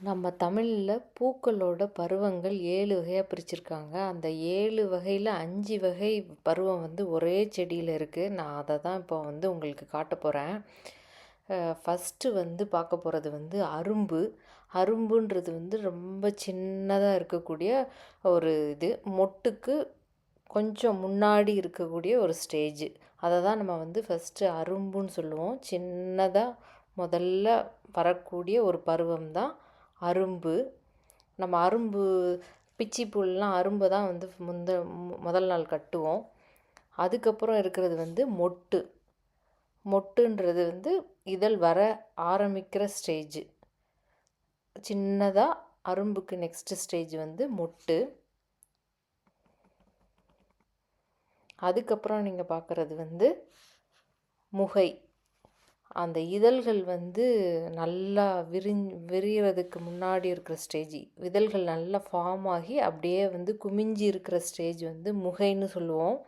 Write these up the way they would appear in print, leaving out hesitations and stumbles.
நம்ம தமிழில் பூக்களோட பருவங்கள் 7 வகையாக பிரிச்சிருக்காங்க. அந்த 7 வகையில் 5 வகை பருவம் வந்து ஒரே செடியில் இருக்குது. நான் அதை தான் இப்போ வந்து உங்களுக்கு காட்ட போகிறேன். ஃபஸ்ட்டு வந்து பார்க்க போகிறது வந்து அரும்பு. அரும்புன்றது வந்து ரொம்ப சின்னதாக இருக்கக்கூடிய ஒரு இது, மொட்டுக்கு கொஞ்சம் முன்னாடி இருக்கக்கூடிய ஒரு ஸ்டேஜ். அதை தான் நம்ம வந்து ஃபஸ்ட்டு அரும்புன்னு சொல்லுவோம். சின்னதாக முதல்ல வரக்கூடிய ஒரு பருவம் தான் அரும்பு. நம்ம அரும்பு பிச்சி புல்லாம் அரும்பை தான் வந்து முதல் நாள் கட்டுவோம். அதுக்கப்புறம் இருக்கிறது வந்து மொட்டு. மொட்டுன்றது வந்து இதழ் வர ஆரம்பிக்கிற ஸ்டேஜ். சின்னதாக அரும்புக்கு நெக்ஸ்ட் ஸ்டேஜ் வந்து மொட்டு. அதுக்கப்புறம் நீங்கள் பார்க்குறது வந்து முகை. அந்த இதழ்கள் வந்து நல்லா விரிகிறதுக்கு முன்னாடி இருக்கிற ஸ்டேஜ். இதழ்கள் நல்லா ஃபார்ம் ஆகி அப்படியே வந்து குமிஞ்சி இருக்கிற ஸ்டேஜ் வந்து முகைன்னு சொல்லுவோம்.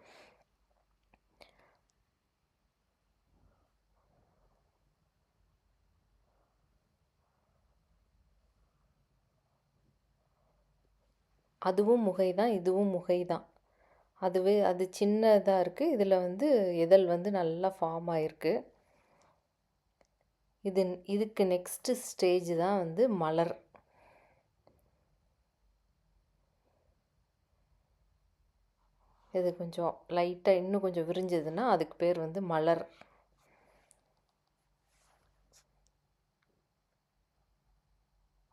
அதுவும் முகை தான், இதுவும் முகை தான். அது சின்னதாக இருக்குது. இதில் வந்து இதழ் வந்து நல்லா ஃபார்ம் ஆகிருக்கு. இதுக்கு நெக்ஸ்ட்டு ஸ்டேஜ் தான் வந்து மலர். இது கொஞ்சம் லைட்டாக இன்னும் கொஞ்சம் விரிஞ்சதுன்னா அதுக்கு பேர் வந்து மலர்.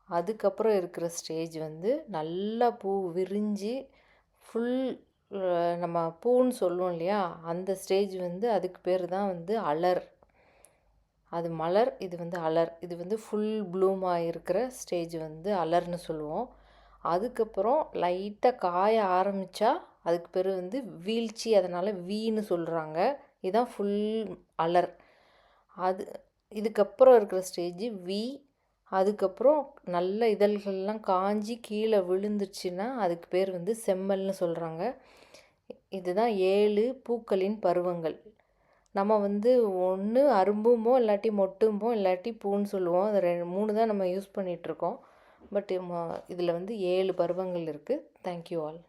அதுக்கப்புறம் இருக்கிற ஸ்டேஜ் வந்து நல்லா பூ விரிஞ்சு ஃபுல் நம்ம பூன்னு சொல்லுவோம் இல்லையா, அந்த ஸ்டேஜ் வந்து அதுக்கு பேர் தான் வந்து அலர். அது மலர், இது வந்து அலர். இது வந்து ஃபுல் ப்ளூமாக இருக்கிற ஸ்டேஜ் வந்து அலர்னு சொல்லுவோம். அதுக்கப்புறம் லைட்டாக காய ஆரம்பித்தா அதுக்கு பேர் வந்து வீழ்ச்சி, அதனால் வீன்னு சொல்கிறாங்க. இதுதான் ஃபுல் அலர். இதுக்கப்புறம் இருக்கிற ஸ்டேஜ் வி. அதுக்கப்புறம் நல்ல இதழ்கள்லாம் காஞ்சி கீழே விழுந்துச்சுன்னா அதுக்கு பேர் வந்து செம்மல்னு சொல்கிறாங்க. இதுதான் 7 பூக்களின் பருவங்கள். நம்ம வந்து ஒன்று அரும்புமோ இல்லாட்டி மொட்டும்போ இல்லாட்டி பூன்னு சொல்லுவோம். அது 3 தான் நம்ம யூஸ் பண்ணிகிட்ருக்கோம். பட் இதில் வந்து 7 பருவங்கள் இருக்குது. Thank you all.